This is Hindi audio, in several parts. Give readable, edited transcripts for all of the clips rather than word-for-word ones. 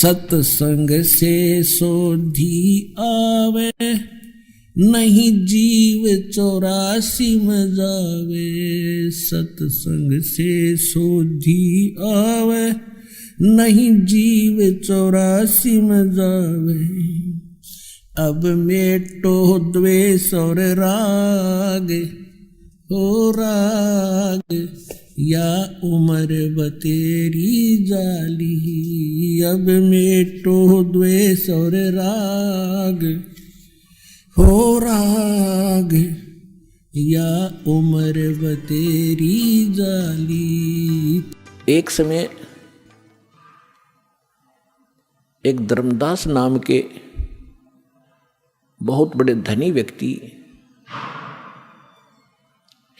सत्संग से सोधी आवे, नहीं जीव 84 में जावे। सत्संग से सोधी आवे, नहीं जीव 84 में जावे। अब मेटो द्वेष और राग, हो राग या उम्र बतेरी जाली। अब मेटो द्वेष और राग, हो राग या उम्र बतेरी जाली। एक समय एक धर्मदास नाम के बहुत बड़े धनी व्यक्ति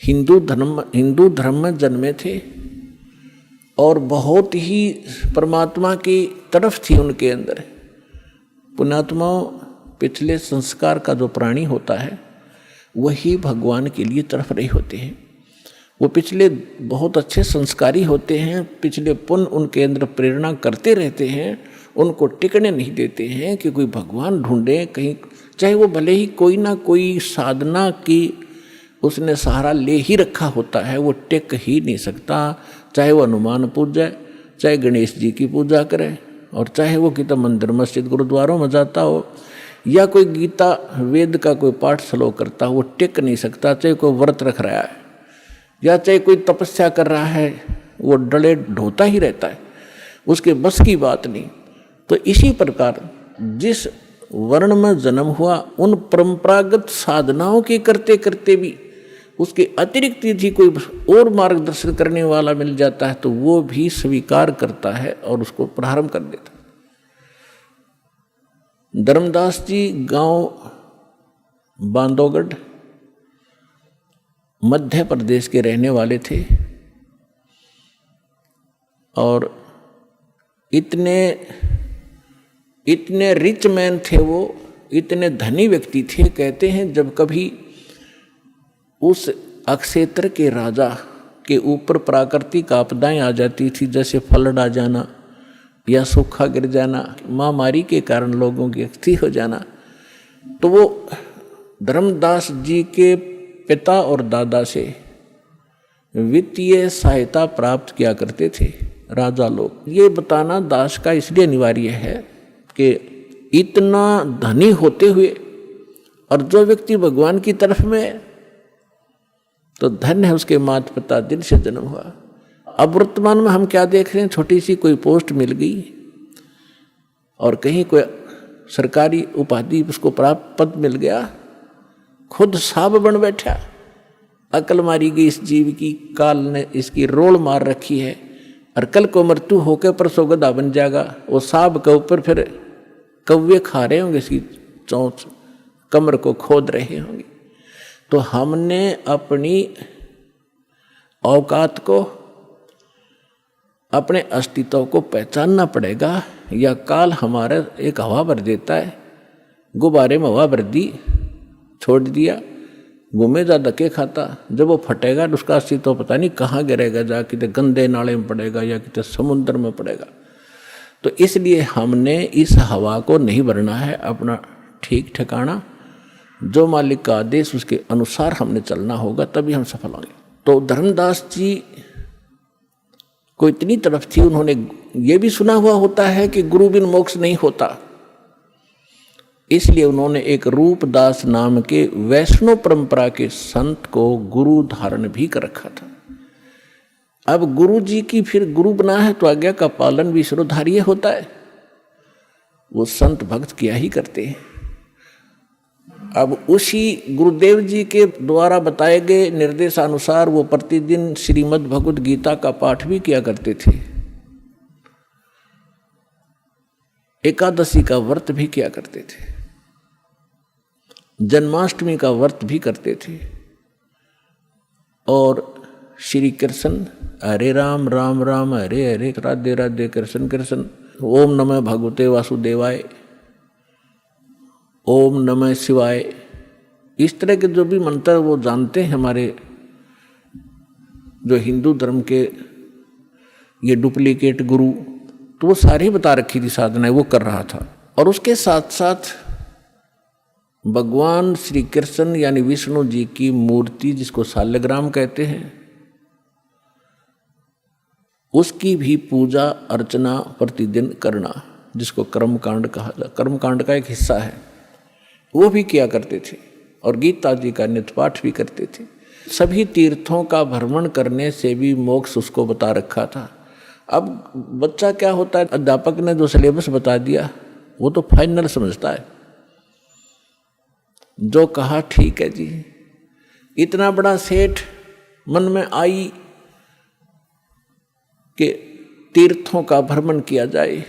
हिंदू धर्म में जन्मे थे और बहुत ही परमात्मा की तरफ थी उनके अंदर। पुण्यात्माओं, पिछले संस्कार का जो प्राणी होता है वही भगवान के लिए तरफ रहे होते हैं। वो पिछले बहुत अच्छे संस्कारी होते हैं, पिछले पुण्य उनके अंदर प्रेरणा करते रहते हैं, उनको टिकने नहीं देते हैं कि कोई भगवान ढूंढे कहीं। चाहे वो भले ही कोई ना कोई साधना की उसने सहारा ले ही रखा होता है, वो टिक ही नहीं सकता। चाहे वो हनुमान पूजा, चाहे गणेश जी की पूजा करे, और चाहे वो कितना मंदिर मस्जिद गुरुद्वारों में जाता हो, या कोई गीता वेद का कोई पाठ श्लोक करता हो, वो टिक नहीं सकता। चाहे कोई व्रत रख रहा है या चाहे कोई तपस्या कर रहा है, वो डले ढोता ही रहता है, उसके बस की बात नहीं। तो इसी प्रकार जिस वर्ण में जन्म हुआ, उन परंपरागत साधनाओं के करते करते भी उसके अतिरिक्त यदि कोई और मार्गदर्शन करने वाला मिल जाता है तो वो भी स्वीकार करता है और उसको प्रारंभ कर देता है। धर्मदास जी गांव बांधवगढ़ मध्य प्रदेश के रहने वाले थे और इतने रिच मैन थे वो, इतने धनी व्यक्ति थे। कहते हैं जब कभी उस अक्षेत्र के राजा के ऊपर प्राकृतिक आपदाएं आ जाती थी, जैसे फ्लड आ जाना या सूखा गिर जाना, महामारी के कारण लोगों की अस्थि हो जाना, तो वो धर्मदास जी के पिता और दादा से वित्तीय सहायता प्राप्त किया करते थे राजा लोग। ये बताना दास का इसलिए अनिवार्य है कि इतना धनी होते हुए और जो व्यक्ति भगवान की तरफ में, तो धन्य है उसके माता पिता दिल से जन्म हुआ। अब वर्तमान में हम क्या देख रहे हैं, छोटी सी कोई पोस्ट मिल गई और कहीं कोई सरकारी उपाधि उसको प्राप्त पद मिल गया, खुद साब बन बैठा। अकल मारी गई इस जीव की, काल ने इसकी रोल मार रखी है और कल को मृत्यु होकर परसों गधा बन जाएगा। वो साब के ऊपर फिर कौवे खा रहे होंगे, इसकी चोंच कमर को खोद रहे होंगे। तो हमने अपनी औकात को, अपने अस्तित्व को पहचानना पड़ेगा, या काल हमारा एक हवा भर देता है। गुब्बारे में हवा भर दी, छोड़ दिया, घूमे जा धक्के खाता, जब वो फटेगा तो उसका अस्तित्व पता नहीं कहाँ गिरेगा, जा कितने गंदे नाले में पड़ेगा या कितने समुद्र में पड़ेगा। तो इसलिए हमने इस हवा को नहीं भरना है, अपना ठीक ठिकाना, जो मालिक का आदेश उसके अनुसार हमने चलना होगा, तभी हम सफल होंगे। तो धर्मदास जी को इतनी तरफ थी, उन्होंने ये भी सुना हुआ होता है कि गुरु बिन मोक्ष नहीं होता, इसलिए उन्होंने एक रूपदास नाम के वैष्णव परंपरा के संत को गुरु धारण भी कर रखा था। अब गुरु जी की फिर गुरु बना है तो आज्ञा का पालन भी शिरोधार्य होता है, वो संत भक्त किया ही करते हैं। अब उसी गुरुदेव जी के द्वारा बताए गए निर्देशानुसार वो प्रतिदिन श्रीमद् भगवद गीता का पाठ भी किया करते थे, एकादशी का व्रत भी किया करते थे, जन्माष्टमी का व्रत भी करते थे, और श्री कृष्ण हरे राम राम राम हरे हरे राधे राधे कृष्ण कृष्ण, ओम नमः भगवते वासुदेवाय, ओम नमः शिवाय, इस तरह के जो भी मंत्र वो जानते हैं हमारे जो हिंदू धर्म के ये डुप्लीकेट गुरु, तो वो सारी बता रखी थी साधनाएं, वो कर रहा था। और उसके साथ साथ भगवान श्री कृष्ण यानी विष्णु जी की मूर्ति, जिसको शालग्राम कहते हैं, उसकी भी पूजा अर्चना प्रतिदिन करना, जिसको कर्मकांड कहा जाता, कर्मकांड का एक हिस्सा है, वो भी किया करते थे। और गीता जी का नित्य पाठ भी करते थे। सभी तीर्थों का भ्रमण करने से भी मोक्ष उसको बता रखा था। अब बच्चा क्या होता है, अध्यापक ने जो सिलेबस बता दिया वो तो फाइनल समझता है, जो कहा ठीक है जी। इतना बड़ा सेठ मन में आई कि तीर्थों का भ्रमण किया जाए,